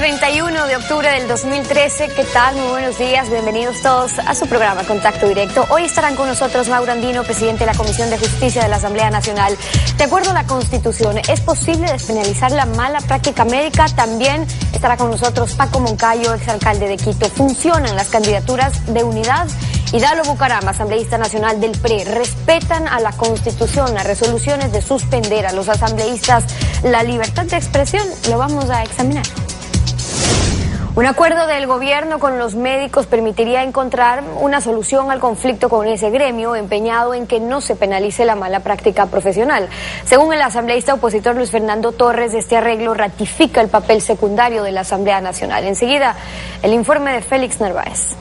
31 de octubre del 2013, ¿qué tal? Muy buenos días, bienvenidos todos a su programa Contacto Directo. Hoy estarán con nosotros Mauro Andino, presidente de la Comisión de Justicia de la Asamblea Nacional. De acuerdo a la Constitución, ¿es posible despenalizar la mala práctica médica? También estará con nosotros Paco Moncayo, exalcalde de Quito. ¿Funcionan las candidaturas de unidad? Y Dalo Bucaram, asambleísta nacional del PRE, respetan a la Constitución, las resoluciones de suspender a los asambleístas la libertad de expresión. Lo vamos a examinar. Un acuerdo del gobierno con los médicos permitiría encontrar una solución al conflicto con ese gremio empeñado en que no se penalice la mala práctica profesional. Según el asambleísta opositor Luis Fernando Torres, este arreglo ratifica el papel secundario de la Asamblea Nacional. Enseguida, el informe de Félix Narváez.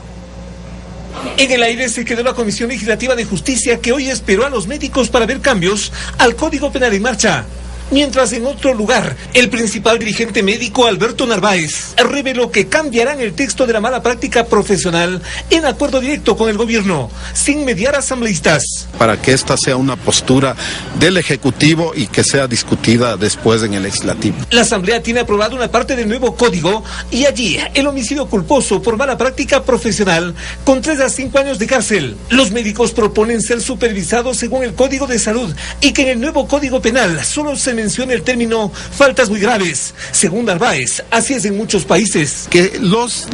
En el aire se quedó la Comisión Legislativa de Justicia, que hoy esperó a los médicos para ver cambios al Código Penal en marcha. Mientras en otro lugar, el principal dirigente médico Alberto Narváez reveló que cambiarán el texto de la mala práctica profesional en acuerdo directo con el gobierno, sin mediar asambleístas. Para que esta sea una postura del Ejecutivo y que sea discutida después en el Legislativo. La Asamblea tiene aprobado una parte del nuevo código y allí el homicidio culposo por mala práctica profesional con 3 a 5 años de cárcel. Los médicos proponen ser supervisados según el Código de Salud y que en el nuevo Código Penal solo se menciona el término faltas muy graves. Según Narváez, así es en muchos países. Que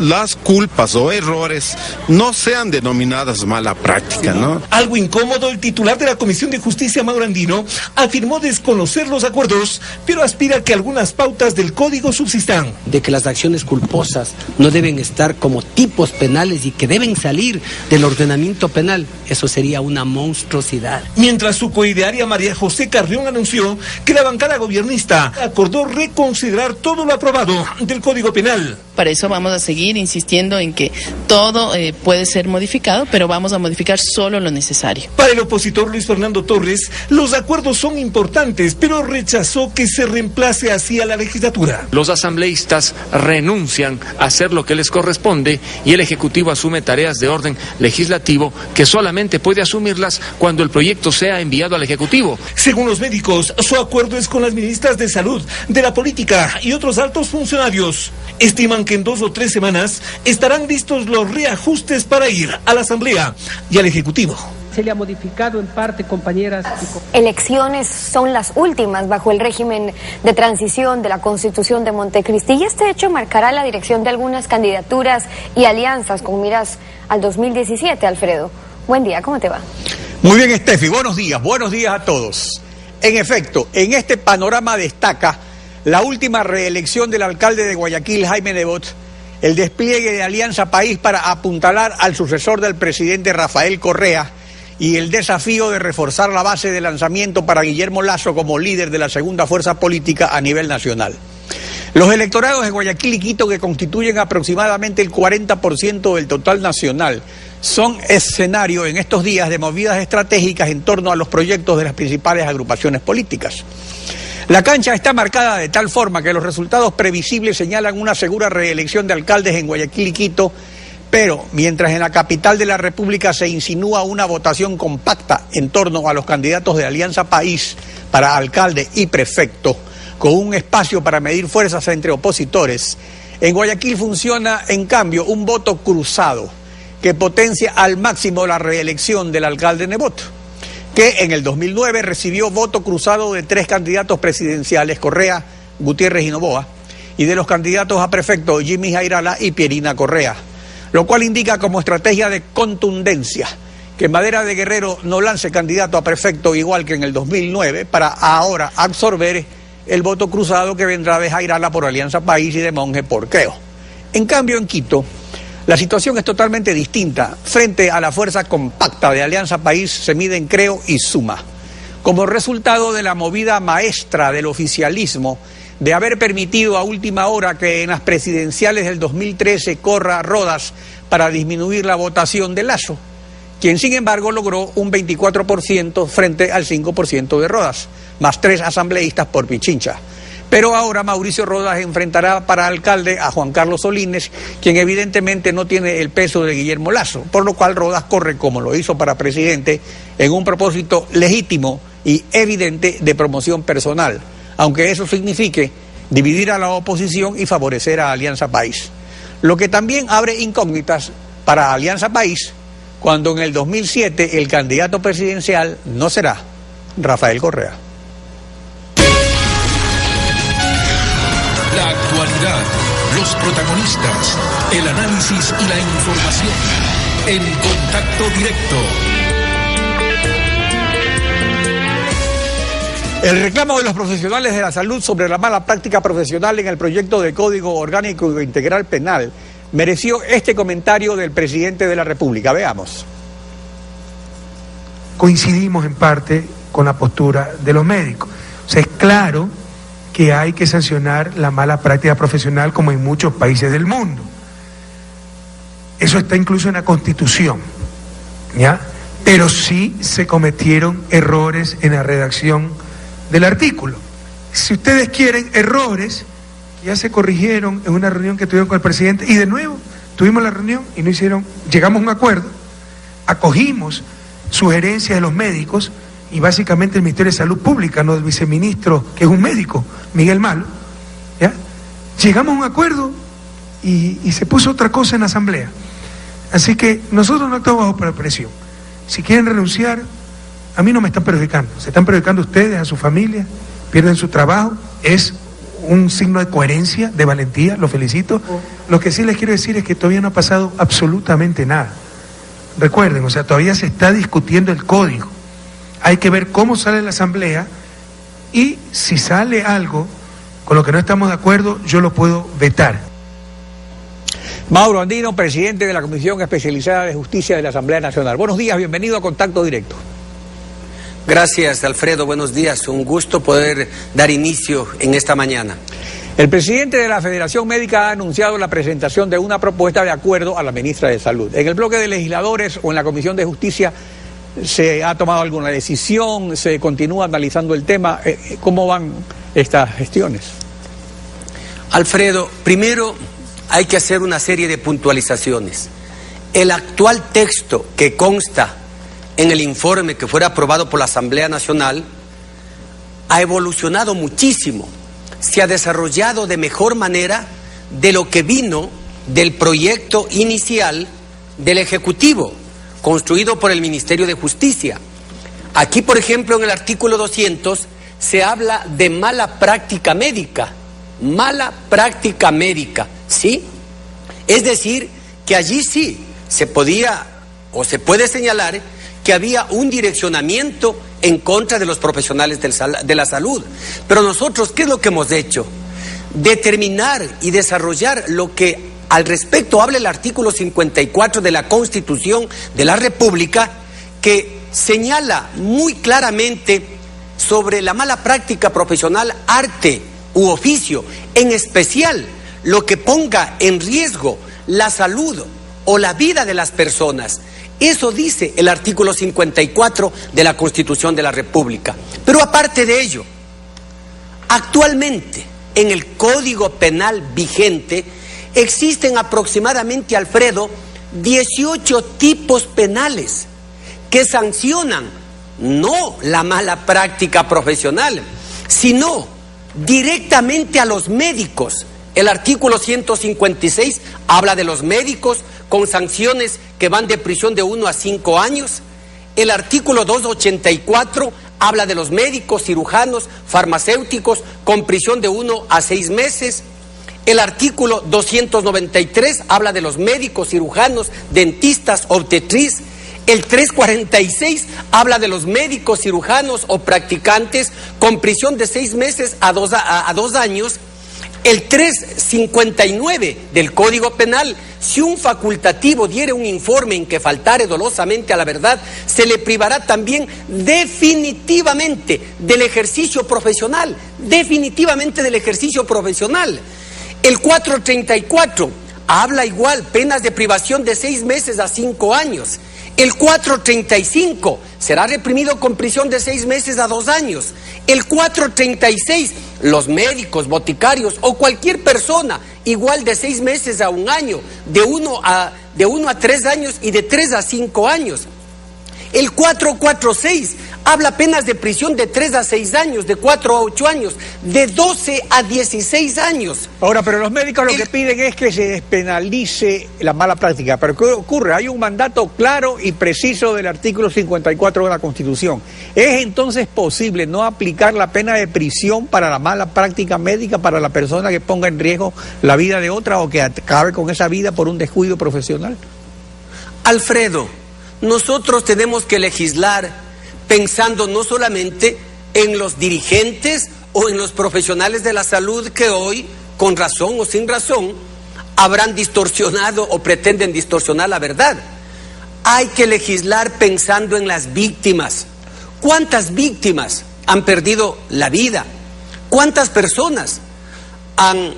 las culpas o errores no sean denominadas mala práctica, ¿no? Algo incómodo, el titular de la Comisión de Justicia, Mauro Andino, afirmó desconocer los acuerdos, pero aspira a que algunas pautas del código subsistan. De que las acciones culposas no deben estar como tipos penales y que deben salir del ordenamiento penal. Eso sería una monstruosidad. Mientras su coidearia María José Carrión anunció que la bancada gobernista acordó reconsiderar todo lo aprobado del Código Penal. Para eso vamos a seguir insistiendo en que todo puede ser modificado, pero vamos a modificar solo lo necesario. Para el opositor Luis Fernando Torres, los acuerdos son importantes, pero rechazó que se reemplace así a la legislatura. Los asambleístas renuncian a hacer lo que les corresponde y el Ejecutivo asume tareas de orden legislativo que solamente puede asumirlas cuando el proyecto sea enviado al Ejecutivo. Según los médicos, su acuerdo es con las ministras de Salud, de la Política y otros altos funcionarios. Estiman que en 2 o 3 semanas estarán listos los reajustes para ir a la Asamblea y al Ejecutivo. Se le ha modificado en parte, compañeras. Elecciones son las últimas bajo el régimen de transición de la Constitución de Montecristi y este hecho marcará la dirección de algunas candidaturas y alianzas con miras al 2017, Alfredo. Buen día, ¿cómo te va? Muy bien, Estefi, buenos días a todos. En efecto, en este panorama destaca la última reelección del alcalde de Guayaquil, Jaime Nebot, el despliegue de Alianza País para apuntalar al sucesor del presidente Rafael Correa y el desafío de reforzar la base de lanzamiento para Guillermo Lasso como líder de la segunda fuerza política a nivel nacional. Los electorados de Guayaquil y Quito, que constituyen aproximadamente el 40% del total nacional, son escenario en estos días de movidas estratégicas en torno a los proyectos de las principales agrupaciones políticas. La cancha está marcada de tal forma que los resultados previsibles señalan una segura reelección de alcaldes en Guayaquil y Quito, pero mientras en la capital de la República se insinúa una votación compacta en torno a los candidatos de Alianza País para alcalde y prefecto, con un espacio para medir fuerzas entre opositores, en Guayaquil funciona, en cambio, un voto cruzado que potencia al máximo la reelección del alcalde Nebot, que en el 2009 recibió voto cruzado de 3 candidatos presidenciales, Correa, Gutiérrez y Noboa, y de los candidatos a prefecto, Jimmy Jairala y Pierina Correa, lo cual indica como estrategia de contundencia que Madera de Guerrero no lance candidato a prefecto igual que en el 2009 para ahora absorber el voto cruzado que vendrá de Jairala por Alianza País y de Monge por Creo. En cambio, en Quito, la situación es totalmente distinta. Frente a la fuerza compacta de Alianza País se miden Creo y Suma, como resultado de la movida maestra del oficialismo de haber permitido a última hora que en las presidenciales del 2013 corra Rodas para disminuir la votación de Lasso, quien sin embargo logró un 24% frente al 5% de Rodas, más 3 asambleístas por Pichincha. Pero ahora Mauricio Rodas enfrentará para alcalde a Juan Carlos Solines, quien evidentemente no tiene el peso de Guillermo Lasso, por lo cual Rodas corre, como lo hizo para presidente, en un propósito legítimo y evidente de promoción personal, aunque eso signifique dividir a la oposición y favorecer a Alianza País. Lo que también abre incógnitas para Alianza País, cuando en el 2007 el candidato presidencial no será Rafael Correa. La actualidad, los protagonistas, el análisis y la información en Contacto Directo. El reclamo de los profesionales de la salud sobre la mala práctica profesional en el proyecto de Código Orgánico Integral Penal mereció este comentario del presidente de la República. Veamos. Coincidimos en parte con la postura de los médicos. O sea, es claro que hay que sancionar la mala práctica profesional como en muchos países del mundo. Eso está incluso en la Constitución, ¿ya? Pero sí se cometieron errores en la redacción del artículo. Si ustedes quieren errores, ya se corrigieron en una reunión que tuvieron con el presidente y de nuevo tuvimos la reunión y no hicieron, llegamos a un acuerdo, acogimos sugerencias de los médicos y básicamente el Ministerio de Salud Pública, no del viceministro, que es un médico, Miguel Malo, ¿ya? Llegamos a un acuerdo y se puso otra cosa en la asamblea. Así que nosotros no estamos bajo presión. Si quieren renunciar, a mí no me están perjudicando, se están perjudicando ustedes, a su familia, pierden su trabajo, es un signo de coherencia, de valentía, lo felicito. Lo que sí les quiero decir es que todavía no ha pasado absolutamente nada. Recuerden, o sea, todavía se está discutiendo el código. Hay que ver cómo sale la asamblea y si sale algo con lo que no estamos de acuerdo, yo lo puedo vetar. Mauro Andino, presidente de la Comisión Especializada de Justicia de la Asamblea Nacional. Buenos días, bienvenido a Contacto Directo. Gracias, Alfredo, buenos días. Un gusto poder dar inicio en esta mañana. El presidente de la Federación Médica ha anunciado la presentación de una propuesta de acuerdo a la ministra de Salud. En el bloque de legisladores o en la Comisión de Justicia, ¿se ha tomado alguna decisión? ¿Se continúa analizando el tema? ¿Cómo van estas gestiones? Alfredo, primero hay que hacer una serie de puntualizaciones. El actual texto que consta en el informe que fuera aprobado por la Asamblea Nacional ha evolucionado muchísimo, se ha desarrollado de mejor manera de lo que vino del proyecto inicial del Ejecutivo, construido por el Ministerio de Justicia. Aquí, por ejemplo, en el artículo 200 se habla de mala práctica médica, ¿sí? Es decir, que allí sí se podía o se puede señalar que había un direccionamiento en contra de los profesionales de la salud. Pero nosotros, ¿qué es lo que hemos hecho? Determinar y desarrollar lo que al respecto habla el artículo 54 de la Constitución de la República, que señala muy claramente sobre la mala práctica profesional, arte u oficio, en especial lo que ponga en riesgo la salud o la vida de las personas. Eso dice el artículo 54 de la Constitución de la República. Pero aparte de ello, actualmente en el Código Penal vigente existen aproximadamente, Alfredo, 18 tipos penales que sancionan no la mala práctica profesional, sino directamente a los médicos. El artículo 156 habla de los médicos con sanciones que van de prisión de 1 a 5 años. El artículo 284 habla de los médicos, cirujanos, farmacéuticos con prisión de 1 a 6 meses. El artículo 293 habla de los médicos, cirujanos, dentistas, obstetriz. El 346 habla de los médicos, cirujanos o practicantes con prisión de 6 meses a 2 años. El 359 del Código Penal, si un facultativo diere un informe en que faltare dolosamente a la verdad, se le privará también definitivamente del ejercicio profesional, El 434 habla igual, penas de privación de 6 meses a 5 años. El 435 será reprimido con prisión de 6 meses a 2 años. El 436, los médicos, boticarios o cualquier persona igual de 6 meses a 1 año, de 1 a 3 años y de 3 a 5 años. El 446 habla penas de prisión de 3 a 6 años, de 4 a 8 años, de 12 a 16 años. Ahora, pero los médicos lo que piden es que se despenalice la mala práctica. Pero ¿qué ocurre? Hay un mandato claro y preciso del artículo 54 de la Constitución. ¿Es entonces posible no aplicar la pena de prisión para la mala práctica médica para la persona que ponga en riesgo la vida de otra o que acabe con esa vida por un descuido profesional? Alfredo, nosotros tenemos que legislar pensando no solamente en los dirigentes o en los profesionales de la salud que hoy, con razón o sin razón, habrán distorsionado o pretenden distorsionar la verdad. Hay que legislar pensando en las víctimas. ¿Cuántas víctimas han perdido la vida? ¿Cuántas personas han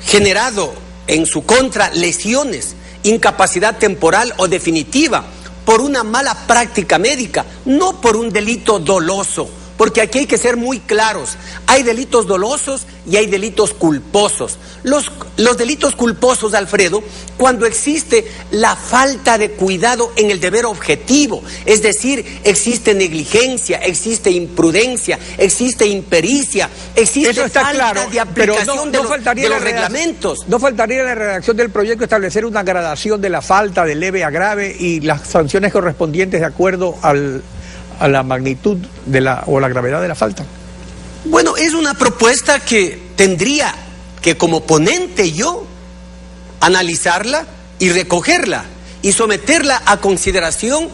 generado en su contra lesiones, incapacidad temporal o definitiva por una mala práctica médica, no por un delito doloso? Porque aquí hay que ser muy claros, hay delitos dolosos y hay delitos culposos. Los delitos culposos, Alfredo, cuando existe la falta de cuidado en el deber objetivo, es decir, existe negligencia, existe imprudencia, existe impericia, existe falta de aplicación de los reglamentos. No faltaría en la redacción del proyecto establecer una gradación de la falta de leve a grave y las sanciones correspondientes de acuerdo a la magnitud o la gravedad de la falta. Bueno, es una propuesta que tendría que como ponente yo analizarla y recogerla y someterla a consideración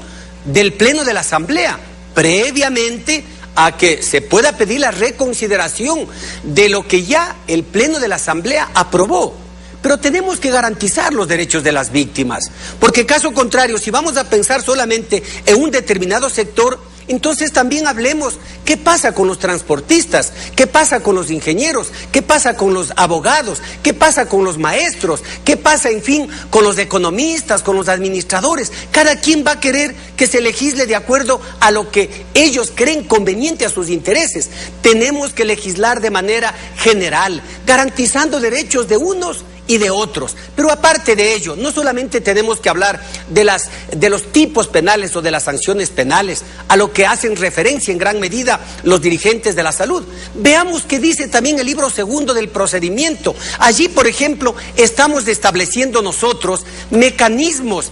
del Pleno de la Asamblea, previamente a que se pueda pedir la reconsideración de lo que ya el Pleno de la Asamblea aprobó. Pero tenemos que garantizar los derechos de las víctimas, porque caso contrario, si vamos a pensar solamente en un determinado sector, entonces también hablemos qué pasa con los transportistas, qué pasa con los ingenieros, qué pasa con los abogados, qué pasa con los maestros, qué pasa, en fin, con los economistas, con los administradores. Cada quien va a querer que se legisle de acuerdo a lo que ellos creen conveniente a sus intereses. Tenemos que legislar de manera general, garantizando derechos de unos y de otros. Pero aparte de ello, no solamente tenemos que hablar de los tipos penales o de las sanciones penales, a lo que hacen referencia en gran medida los dirigentes de la salud. Veamos qué dice también el libro segundo del procedimiento. Allí, por ejemplo, estamos estableciendo nosotros mecanismos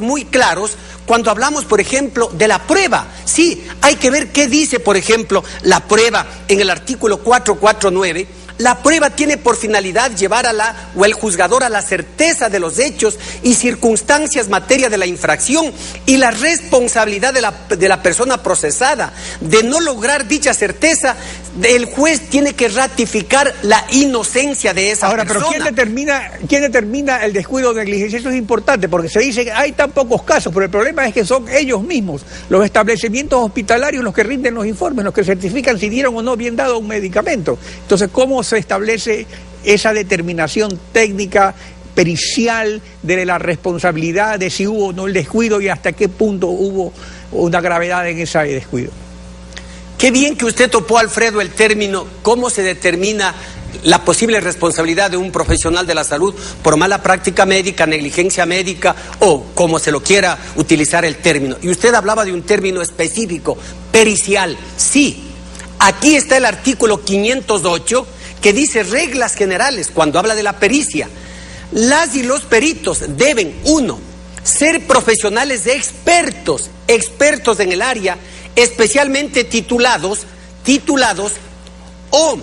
muy claros cuando hablamos, por ejemplo, de la prueba. Sí, hay que ver qué dice, por ejemplo, la prueba en el artículo 449. La prueba tiene por finalidad llevar el juzgador a la certeza de los hechos y circunstancias materia de la infracción y la responsabilidad de la persona procesada. De no lograr dicha certeza, el juez tiene que ratificar la inocencia de esa persona. Ahora, pero ¿quién determina el descuido o negligencia? Eso es importante, porque se dice que hay tan pocos casos, pero el problema es que son ellos mismos, los establecimientos hospitalarios, los que rinden los informes, los que certifican si dieron o no bien dado un medicamento. Entonces, ¿cómo se establece esa determinación técnica, pericial, de la responsabilidad de si hubo o no el descuido y hasta qué punto hubo una gravedad en ese descuido? Qué bien que usted topó, Alfredo, el término, cómo se determina la posible responsabilidad de un profesional de la salud por mala práctica médica, negligencia médica o como se lo quiera utilizar el término. Y usted hablaba de un término específico, pericial. Sí, aquí está el artículo 508 que dice reglas generales cuando habla de la pericia. Las y los peritos deben, 1, ser profesionales expertos en el área, especialmente titulados o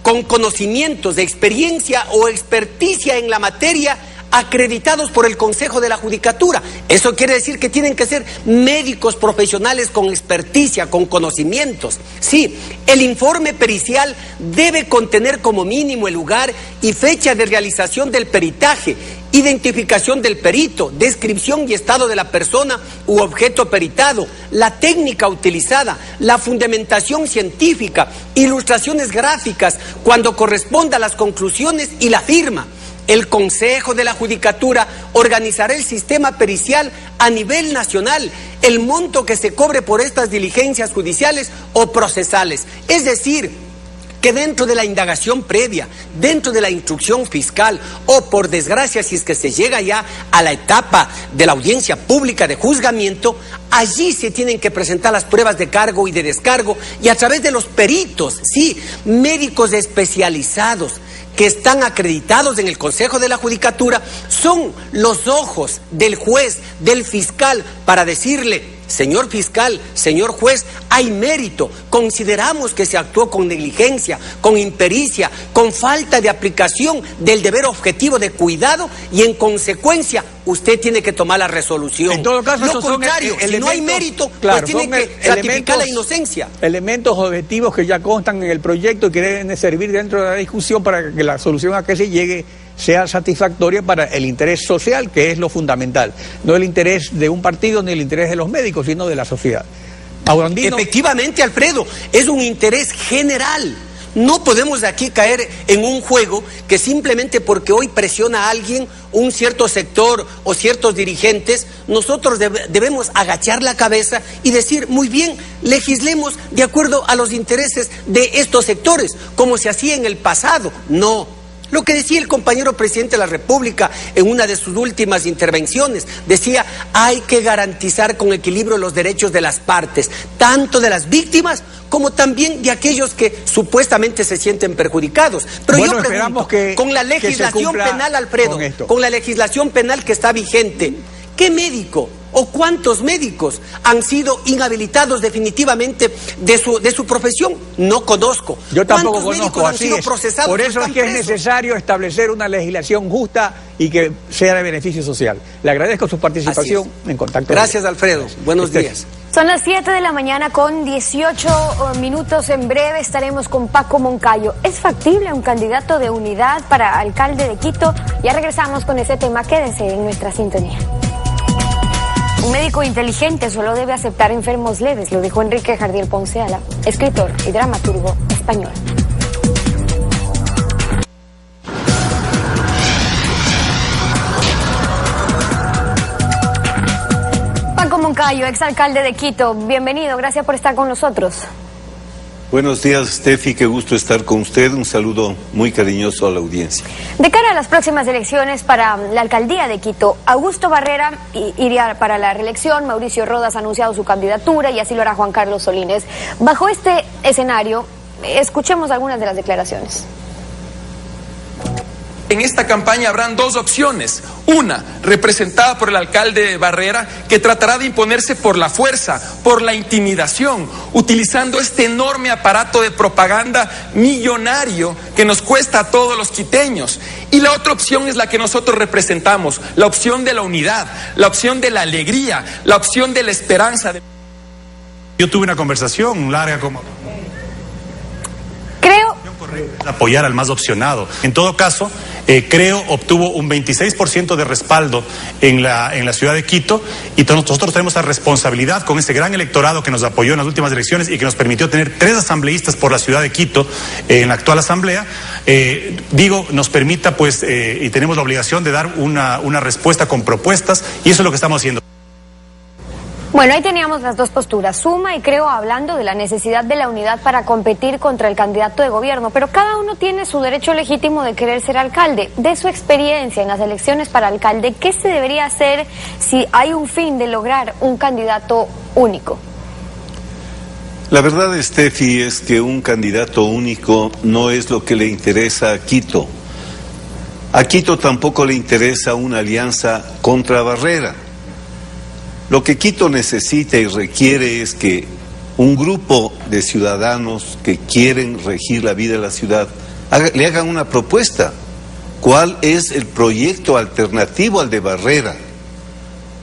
con conocimientos de experiencia o experticia en la materia acreditados por el Consejo de la Judicatura. Eso quiere decir que tienen que ser médicos profesionales con experticia, con conocimientos. Sí, el informe pericial debe contener como mínimo el lugar y fecha de realización del peritaje, identificación del perito, descripción y estado de la persona u objeto peritado, la técnica utilizada, la fundamentación científica, ilustraciones gráficas cuando corresponda a las conclusiones y la firma. El Consejo de la Judicatura organizará el sistema pericial a nivel nacional, el monto que se cobre por estas diligencias judiciales o procesales. Es decir, que dentro de la indagación previa, dentro de la instrucción fiscal o por desgracia si es que se llega ya a la etapa de la audiencia pública de juzgamiento, allí se tienen que presentar las pruebas de cargo y de descargo y a través de los peritos, sí, médicos especializados que están acreditados en el Consejo de la Judicatura, son los ojos del juez, del fiscal, para decirle: señor fiscal, señor juez, hay mérito, consideramos que se actuó con negligencia, con impericia, con falta de aplicación del deber objetivo de cuidado y en consecuencia usted tiene que tomar la resolución. En todo caso, lo contrario, si no hay mérito, claro, pues tiene que ratificar la inocencia. Elementos objetivos que ya constan en el proyecto y que deben servir dentro de la discusión para que la solución a que se llegue sea satisfactoria para el interés social, que es lo fundamental. No el interés de un partido ni el interés de los médicos, sino de la sociedad. Maurandino. Efectivamente, Alfredo, es un interés general. No podemos de aquí caer en un juego que simplemente porque hoy presiona a alguien, un cierto sector o ciertos dirigentes, nosotros debemos agachar la cabeza y decir: muy bien, legislemos de acuerdo a los intereses de estos sectores, como se hacía en el pasado. No. Lo que decía el compañero presidente de la República en una de sus últimas intervenciones, decía: hay que garantizar con equilibrio los derechos de las partes, tanto de las víctimas como también de aquellos que supuestamente se sienten perjudicados. Pero bueno, yo pregunto, con la legislación penal, Alfredo, con la legislación penal que está vigente, ¿qué médico o cuántos médicos han sido inhabilitados definitivamente de su profesión? No conozco. Yo tampoco conozco, han sido procesados? Por eso es que es necesario establecer una legislación justa y que sea de beneficio social. Le agradezco su participación en Contacto. Gracias, Alfredo. Buenos días. Son las 7 de la mañana con 18 minutos. En breve estaremos con Paco Moncayo. ¿Es factible un candidato de unidad para alcalde de Quito? Ya regresamos con ese tema. Quédense en nuestra sintonía. Un médico inteligente solo debe aceptar enfermos leves, lo dijo Enrique Jardiel Ponceala, escritor y dramaturgo español. Paco Moncayo, exalcalde de Quito, bienvenido, gracias por estar con nosotros. Buenos días, Steffi, qué gusto estar con usted. Un saludo muy cariñoso a la audiencia. De cara a las próximas elecciones para la alcaldía de Quito, Augusto Barrera iría para la reelección, Mauricio Rodas ha anunciado su candidatura y así lo hará Juan Carlos Solines. Bajo este escenario, escuchemos algunas de las declaraciones. En esta campaña habrán dos opciones. Una, representada por el alcalde Barrera, que tratará de imponerse por la fuerza, por la intimidación, utilizando este enorme aparato de propaganda millonario que nos cuesta a todos los quiteños. Y la otra opción es la que nosotros representamos, la opción de la unidad, la opción de la alegría, la opción de la esperanza. Yo tuve una conversación larga como... apoyar al más opcionado. En todo caso, creo obtuvo un 26% de respaldo en la ciudad de Quito y nosotros tenemos la responsabilidad con ese gran electorado que nos apoyó en las últimas elecciones y que nos permitió tener 3 asambleístas por la ciudad de Quito en la actual asamblea. Nos permita pues y tenemos la obligación de dar una respuesta con propuestas y eso es lo que estamos haciendo. Bueno, ahí teníamos las dos posturas, Suma y Creo, hablando de la necesidad de la unidad para competir contra el candidato de gobierno, pero cada uno tiene su derecho legítimo de querer ser alcalde. De su experiencia en las elecciones para alcalde, ¿qué se debería hacer si hay un fin de lograr un candidato único? La verdad, Steffi, es que un candidato único no es lo que le interesa a Quito. A Quito tampoco le interesa una alianza contra Barrera. Lo que Quito necesita y requiere es que un grupo de ciudadanos que quieren regir la vida de la ciudad le hagan una propuesta. ¿Cuál es el proyecto alternativo al de Barrera?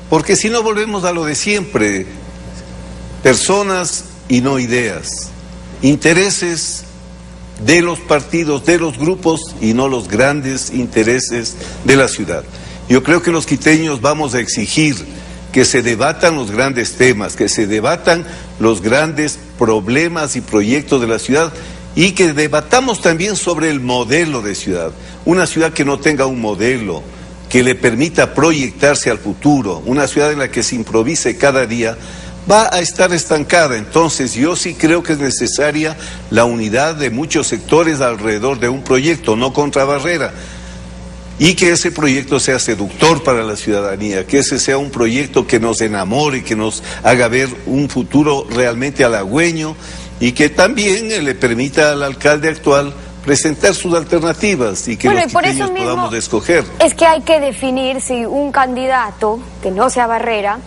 Porque si no volvemos a lo de siempre, personas y no ideas, intereses de los partidos, de los grupos y no los grandes intereses de la ciudad. Yo creo que los quiteños vamos a exigir que se debatan los grandes temas, que se debatan los grandes problemas y proyectos de la ciudad y que debatamos también sobre el modelo de ciudad. Una ciudad que no tenga un modelo, que le permita proyectarse al futuro, una ciudad en la que se improvise cada día, va a estar estancada. Entonces yo sí creo que es necesaria la unidad de muchos sectores alrededor de un proyecto, no contra Barrera, y que ese proyecto sea seductor para la ciudadanía, que ese sea un proyecto que nos enamore, que nos haga ver un futuro realmente halagüeño y que también le permita al alcalde actual presentar sus alternativas y que los quiteños podamos escoger. Es que hay que definir si un candidato, que no sea Barrera,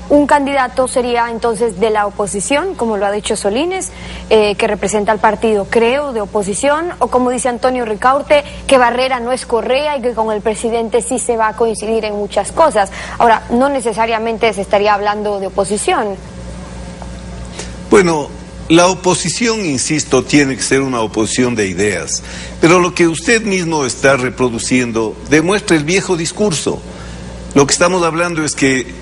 un candidato sería entonces de la oposición, como lo ha dicho Solines, que representa al partido, creo, de oposición, o como dice Antonio Ricaurte, que Barrera no es Correa y que con el presidente sí se va a coincidir en muchas cosas. Ahora, no necesariamente se estaría hablando de oposición. Bueno, la oposición, insisto, tiene que ser una oposición de ideas, pero lo que usted mismo está reproduciendo demuestra el viejo discurso. Lo que estamos hablando es que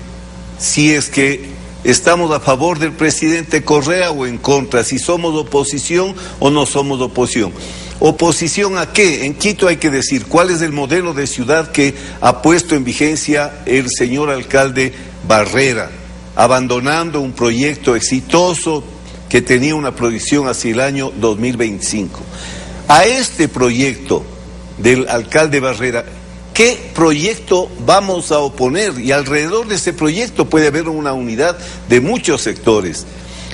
si es que estamos a favor del presidente Correa o en contra, si somos oposición o no somos oposición. ¿Oposición a qué? En Quito hay que decir cuál es el modelo de ciudad que ha puesto en vigencia el señor alcalde Barrera, abandonando un proyecto exitoso que tenía una proyección hacia el año 2025. A este proyecto del alcalde Barrera, ¿qué proyecto vamos a oponer? Y alrededor de ese proyecto puede haber una unidad de muchos sectores.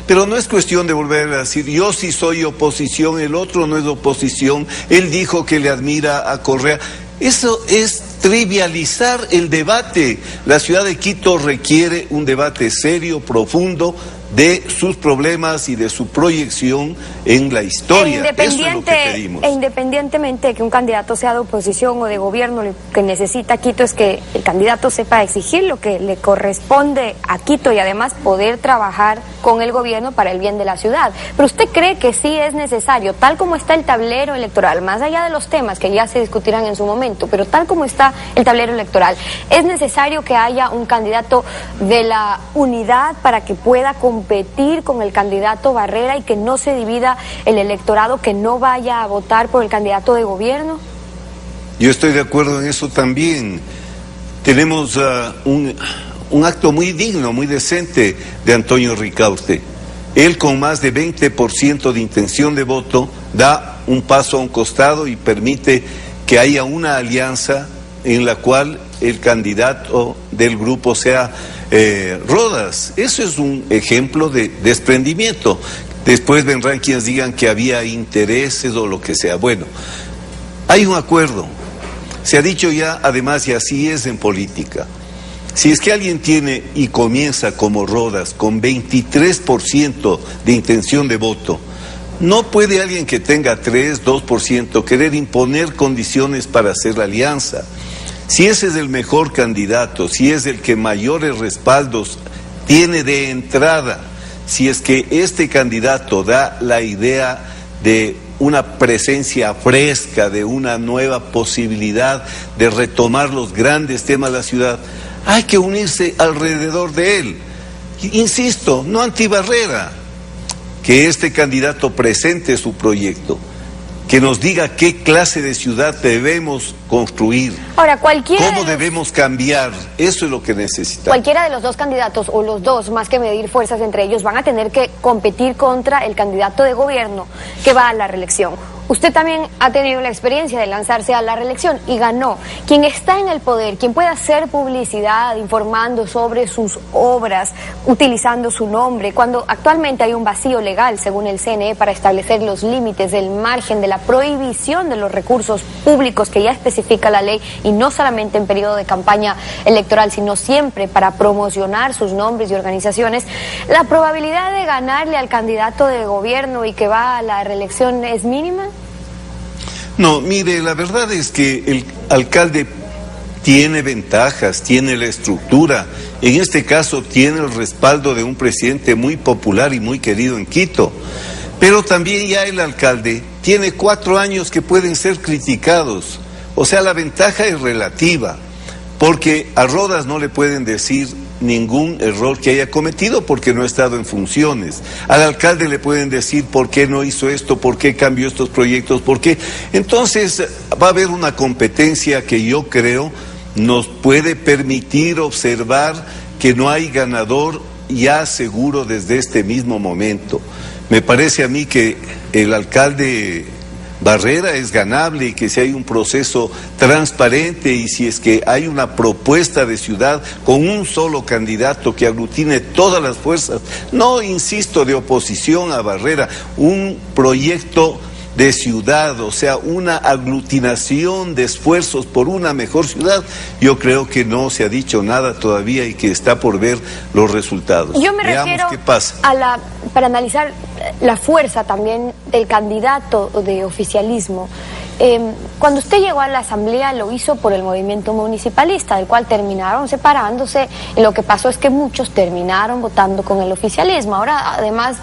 Pero no es cuestión de volver a decir, yo sí soy oposición, el otro no es oposición, él dijo que le admira a Correa. Eso es trivializar el debate. La ciudad de Quito requiere un debate serio, profundo, de sus problemas y de su proyección en la historia. Eso es lo que pedimos. Independientemente de que un candidato sea de oposición o de gobierno, lo que necesita Quito es que el candidato sepa exigir lo que le corresponde a Quito y además poder trabajar con el gobierno para el bien de la ciudad. Pero ¿usted cree que sí es necesario, tal como está el tablero electoral, más allá de los temas que ya se discutirán en su momento, pero tal como está el tablero electoral, es necesario que haya un candidato de la unidad para que pueda competir con el candidato Barrera y que no se divida el electorado, que no vaya a votar por el candidato de gobierno? Yo estoy de acuerdo en eso también. Tenemos un acto muy digno, muy decente de Antonio Ricaurte. Él, con más de 20% de intención de voto, da un paso a un costado y permite que haya una alianza en la cual el candidato del grupo sea Rodas. Eso es un ejemplo de desprendimiento. Después vendrán quienes digan que había intereses o lo que sea. Bueno, hay un acuerdo. Se ha dicho ya, además, y así es en política. Si es que alguien tiene y comienza como Rodas con 23% de intención de voto, no puede alguien que tenga 3, 2% querer imponer condiciones para hacer la alianza. Si ese es el mejor candidato, si es el que mayores respaldos tiene de entrada, si es que este candidato da la idea de una presencia fresca, de una nueva posibilidad de retomar los grandes temas de la ciudad, hay que unirse alrededor de él. Insisto, no anti-Barrera, que este candidato presente su proyecto, que nos diga qué clase de ciudad debemos construir. Ahora, ¿cómo debemos cambiar? Eso es lo que necesitamos. Cualquiera de los dos candidatos, o los dos, más que medir fuerzas entre ellos, van a tener que competir contra el candidato de gobierno que va a la reelección. Usted también ha tenido la experiencia de lanzarse a la reelección y ganó. Quien está en el poder, quien pueda hacer publicidad informando sobre sus obras, utilizando su nombre, cuando actualmente hay un vacío legal, según el CNE, para establecer los límites del margen de la prohibición de los recursos públicos que ya especifica la ley, y no solamente en periodo de campaña electoral, sino siempre para promocionar sus nombres y organizaciones, la probabilidad de ganarle al candidato de gobierno y que va a la reelección es mínima. No, mire, la verdad es que el alcalde tiene ventajas, tiene la estructura, en este caso tiene el respaldo de un presidente muy popular y muy querido en Quito, pero también ya el alcalde tiene 4 años que pueden ser criticados, o sea, la ventaja es relativa, porque a Rodas no le pueden decir ningún error que haya cometido porque no ha estado en funciones. Al alcalde le pueden decir por qué no hizo esto, por qué cambió estos proyectos, por qué. Entonces va a haber una competencia que yo creo nos puede permitir observar que no hay ganador ya seguro desde este mismo momento. Me parece a mí que el alcalde Barrera es ganable y que si hay un proceso transparente y si es que hay una propuesta de ciudad con un solo candidato que aglutine todas las fuerzas, no insisto de oposición a Barrera, un proyecto de ciudad, o sea, una aglutinación de esfuerzos por una mejor ciudad, yo creo que no se ha dicho nada todavía y que está por ver los resultados. Yo me refiero qué pasa. Para analizar la fuerza también del candidato de oficialismo. Cuando usted llegó a la asamblea lo hizo por el movimiento municipalista, del cual terminaron separándose, y lo que pasó es que muchos terminaron votando con el oficialismo. Ahora, además,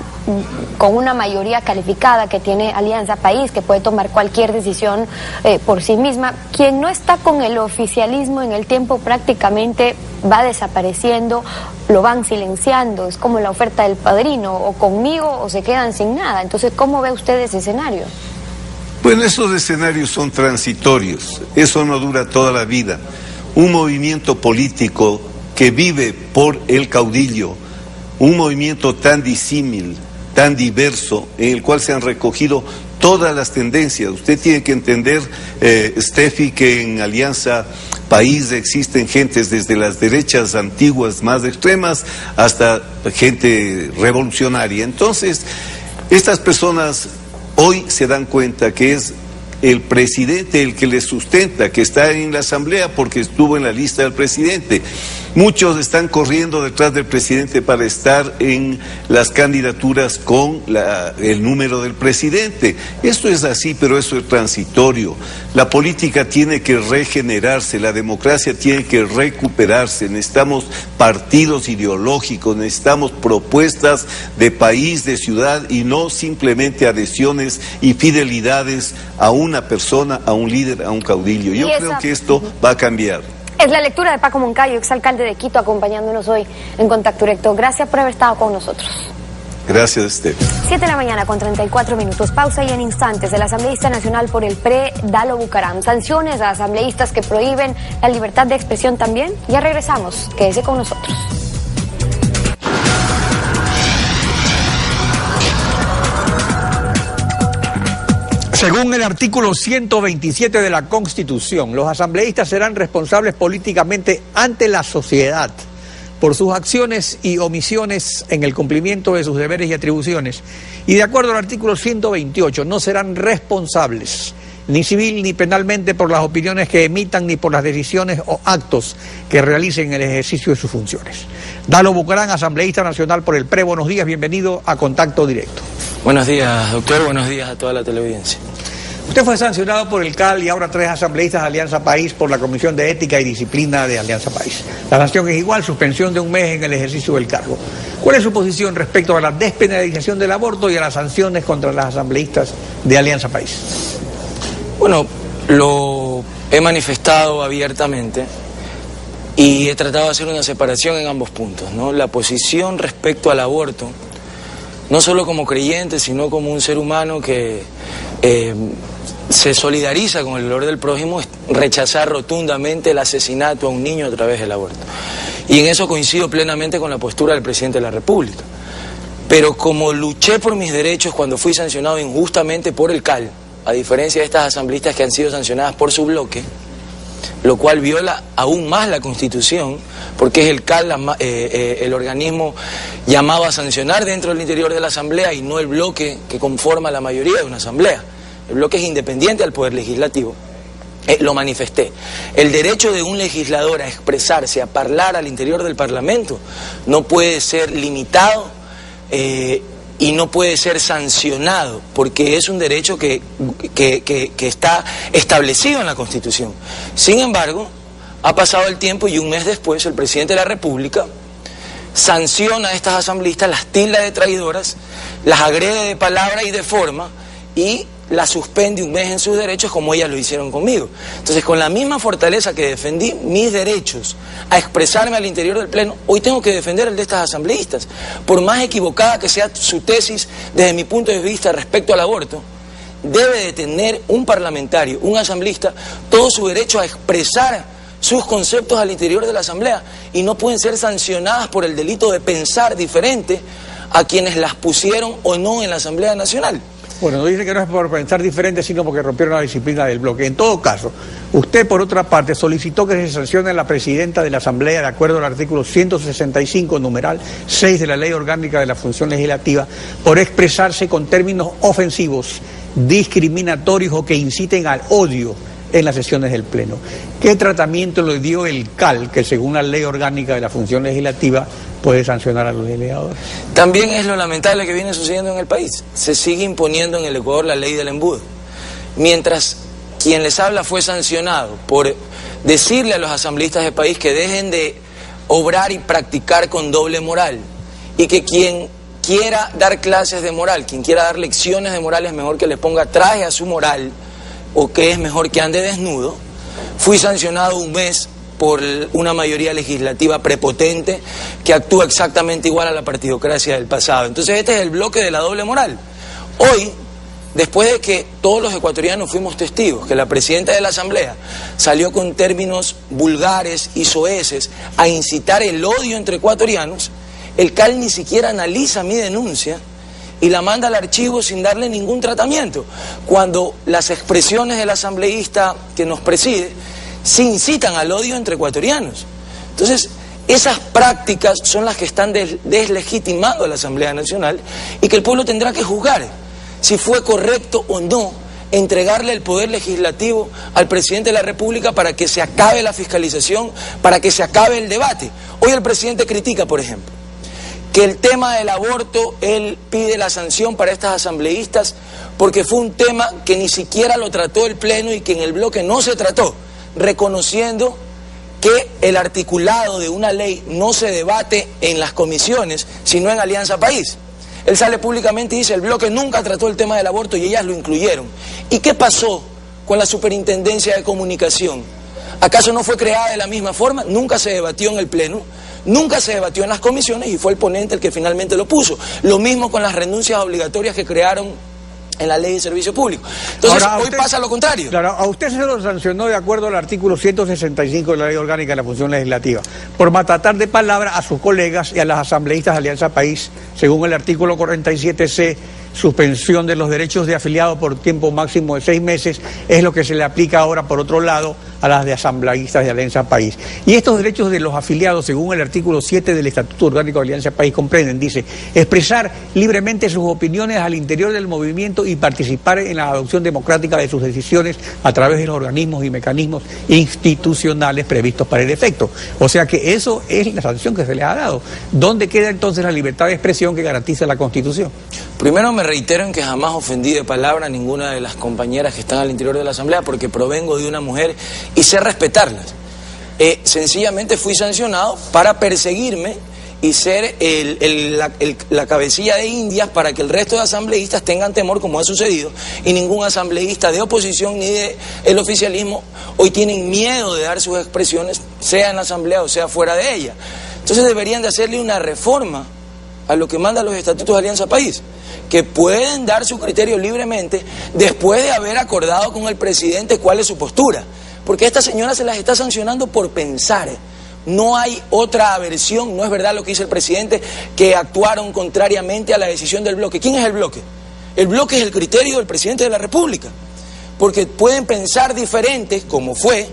con una mayoría calificada que tiene Alianza País, que puede tomar cualquier decisión por sí misma, quien no está con el oficialismo en el tiempo prácticamente va desapareciendo, lo van silenciando, es como la oferta del padrino, o conmigo o se quedan sin nada. Entonces, ¿cómo ve usted ese escenario? Bueno, esos escenarios son transitorios, eso no dura toda la vida. Un movimiento político que vive por el caudillo, un movimiento tan disímil, tan diverso, en el cual se han recogido todas las tendencias. Usted tiene que entender, Steffi, que en Alianza País existen gentes desde las derechas antiguas más extremas hasta gente revolucionaria. Entonces, estas personas hoy se dan cuenta que es el presidente el que les sustenta, que está en la asamblea porque estuvo en la lista del presidente. Muchos están corriendo detrás del presidente para estar en las candidaturas con el número del presidente. Esto es así, pero eso es transitorio. La política tiene que regenerarse, la democracia tiene que recuperarse. Necesitamos partidos ideológicos, necesitamos propuestas de país, de ciudad, y no simplemente adhesiones y fidelidades a una persona, a un líder, a un caudillo. Yo creo que esto va a cambiar. Es la lectura de Paco Moncayo, exalcalde de Quito, acompañándonos hoy en Contacto Directo. Gracias por haber estado con nosotros. Gracias, Steph. 7 de la mañana con 34 minutos. Pausa y en instantes el asambleísta nacional por el PRE, Dalo Bucaram. Sanciones a asambleístas que prohíben la libertad de expresión también. Ya regresamos. Quédese con nosotros. Según el artículo 127 de la Constitución, los asambleístas serán responsables políticamente ante la sociedad por sus acciones y omisiones en el cumplimiento de sus deberes y atribuciones. Y de acuerdo al artículo 128, no serán responsables ni civil ni penalmente por las opiniones que emitan ni por las decisiones o actos que realicen en el ejercicio de sus funciones. Dalo Bucaram, asambleísta nacional por el PRE, buenos días, bienvenido a Contacto Directo. Buenos días, doctor, buenos días a toda la teleaudiencia. Usted fue sancionado por el CAL y ahora 3 asambleístas de Alianza País por la Comisión de Ética y Disciplina de Alianza País. La sanción es igual, suspensión de 1 mes en el ejercicio del cargo. ¿Cuál es su posición respecto a la despenalización del aborto y a las sanciones contra las asambleístas de Alianza País? Bueno, lo he manifestado abiertamente y he tratado de hacer una separación en ambos puntos, ¿no? La posición respecto al aborto, no solo como creyente, sino como un ser humano que se solidariza con el dolor del prójimo, es rechazar rotundamente el asesinato a un niño a través del aborto. Y en eso coincido plenamente con la postura del presidente de la República. Pero como luché por mis derechos cuando fui sancionado injustamente por el CAL, a diferencia de estas asambleístas que han sido sancionadas por su bloque, lo cual viola aún más la Constitución, porque es el CAL el organismo llamado a sancionar dentro del interior de la Asamblea y no el bloque que conforma la mayoría de una Asamblea. El bloque es independiente al Poder Legislativo. Lo manifesté. El derecho de un legislador a expresarse, a hablar al interior del Parlamento, no puede ser limitado y no puede ser sancionado, porque es un derecho que está establecido en la Constitución. Sin embargo, ha pasado el tiempo y 1 mes después el presidente de la República sanciona a estas asambleístas, las tilda de traidoras, las agrede de palabra y de forma y las suspende 1 mes en sus derechos como ellas lo hicieron conmigo. Entonces, con la misma fortaleza que defendí mis derechos a expresarme al interior del Pleno, hoy tengo que defender el de estas asambleístas. Por más equivocada que sea su tesis desde mi punto de vista respecto al aborto, debe de tener un parlamentario, un asambleísta, todo su derecho a expresar sus conceptos al interior de la Asamblea y no pueden ser sancionadas por el delito de pensar diferente a quienes las pusieron o no en la Asamblea Nacional. Bueno, no dice que no es por pensar diferente, sino porque rompieron la disciplina del bloque. En todo caso, usted, por otra parte, solicitó que se sancione a la presidenta de la Asamblea de acuerdo al artículo 165, numeral 6 de la Ley Orgánica de la Función Legislativa, por expresarse con términos ofensivos, discriminatorios o que inciten al odio en las sesiones del Pleno. ¿Qué tratamiento le dio el CAL, que según la Ley Orgánica de la Función Legislativa puede sancionar a los delegadores? También es lo lamentable que viene sucediendo en el país. Se sigue imponiendo en el Ecuador la ley del embudo. Mientras quien les habla fue sancionado por decirle a los asambleístas del país que dejen de obrar y practicar con doble moral, y que quien quiera dar clases de moral, quien quiera dar lecciones de moral, es mejor que le ponga traje a su moral, o que es mejor que ande desnudo. Fui sancionado un mes por una mayoría legislativa prepotente que actúa exactamente igual a la partidocracia del pasado. Entonces este es el bloque de la doble moral. Hoy, después de que todos los ecuatorianos fuimos testigos, que la presidenta de la Asamblea salió con términos vulgares y soeces a incitar el odio entre ecuatorianos, el CAL ni siquiera analiza mi denuncia y la manda al archivo sin darle ningún tratamiento, cuando las expresiones del asambleísta que nos preside se incitan al odio entre ecuatorianos. Entonces, esas prácticas son las que están deslegitimando a la Asamblea Nacional y que el pueblo tendrá que juzgar si fue correcto o no entregarle el poder legislativo al presidente de la República para que se acabe la fiscalización, para que se acabe el debate. Hoy el presidente critica, por ejemplo, que el tema del aborto, él pide la sanción para estas asambleístas porque fue un tema que ni siquiera lo trató el Pleno y que en el bloque no se trató, reconociendo que el articulado de una ley no se debate en las comisiones, sino en Alianza País. Él sale públicamente y dice, el bloque nunca trató el tema del aborto y ellas lo incluyeron. ¿Y qué pasó con la Superintendencia de Comunicación? ¿Acaso no fue creada de la misma forma? Nunca se debatió en el Pleno, nunca se debatió en las comisiones y fue el ponente el que finalmente lo puso. Lo mismo con las renuncias obligatorias que crearon en la Ley de Servicio Público. Entonces, hoy pasa lo contrario. Claro, a usted se lo sancionó de acuerdo al artículo 165 de la Ley Orgánica de la Función Legislativa, por maltratar de palabra a sus colegas y a las asambleístas de Alianza País, según el artículo 47C, suspensión de los derechos de afiliado por tiempo máximo de 6 meses, es lo que se le aplica ahora, por otro lado, a las de asambleístas de Alianza País. Y estos derechos de los afiliados, según el artículo 7 del Estatuto Orgánico de Alianza País, comprenden, dice, expresar libremente sus opiniones al interior del movimiento y participar en la adopción democrática de sus decisiones a través de los organismos y mecanismos institucionales previstos para el efecto. O sea que eso es la sanción que se les ha dado. ¿Dónde queda entonces la libertad de expresión que garantiza la Constitución? Primero me reitero en que jamás ofendí de palabra a ninguna de las compañeras que están al interior de la Asamblea porque provengo de una mujer y sé respetarlas. Sencillamente fui sancionado para perseguirme y ser la cabecilla de indias para que el resto de asambleístas tengan temor, como ha sucedido, y ningún asambleísta de oposición ni del oficialismo hoy tienen miedo de dar sus expresiones, sea en la Asamblea o sea fuera de ella. Entonces deberían de hacerle una reforma a lo que mandan los estatutos de Alianza País, que pueden dar su criterio libremente después de haber acordado con el presidente cuál es su postura, porque a esta señora se las está sancionando por pensar. No hay otra versión, no es verdad lo que dice el presidente, que actuaron contrariamente a la decisión del bloque. ¿Quién es el bloque? El bloque es el criterio del presidente de la República, porque pueden pensar diferente, como fue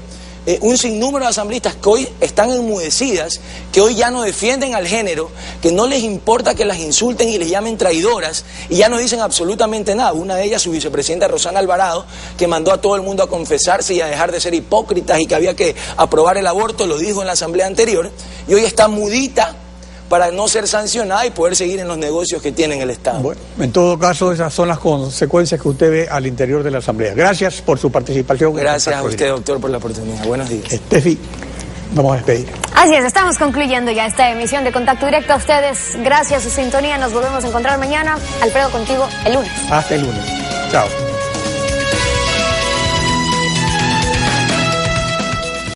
un sinnúmero de asambleístas que hoy están enmudecidas, que hoy ya no defienden al género, que no les importa que las insulten y les llamen traidoras, y ya no dicen absolutamente nada. Una de ellas, su vicepresidenta Rosana Alvarado, que mandó a todo el mundo a confesarse y a dejar de ser hipócritas y que había que aprobar el aborto, lo dijo en la asamblea anterior, y hoy está mudita para no ser sancionada y poder seguir en los negocios que tiene el Estado. Bueno, en todo caso, esas son las consecuencias que usted ve al interior de la Asamblea. Gracias por su participación. Gracias a usted, doctor, por la oportunidad. Buenos días. Estefi, vamos a despedir. Así es, estamos concluyendo ya esta emisión de Contacto Directo. A ustedes, gracias a su sintonía. Nos volvemos a encontrar mañana. Alfredo, contigo el lunes. Hasta el lunes. Chao.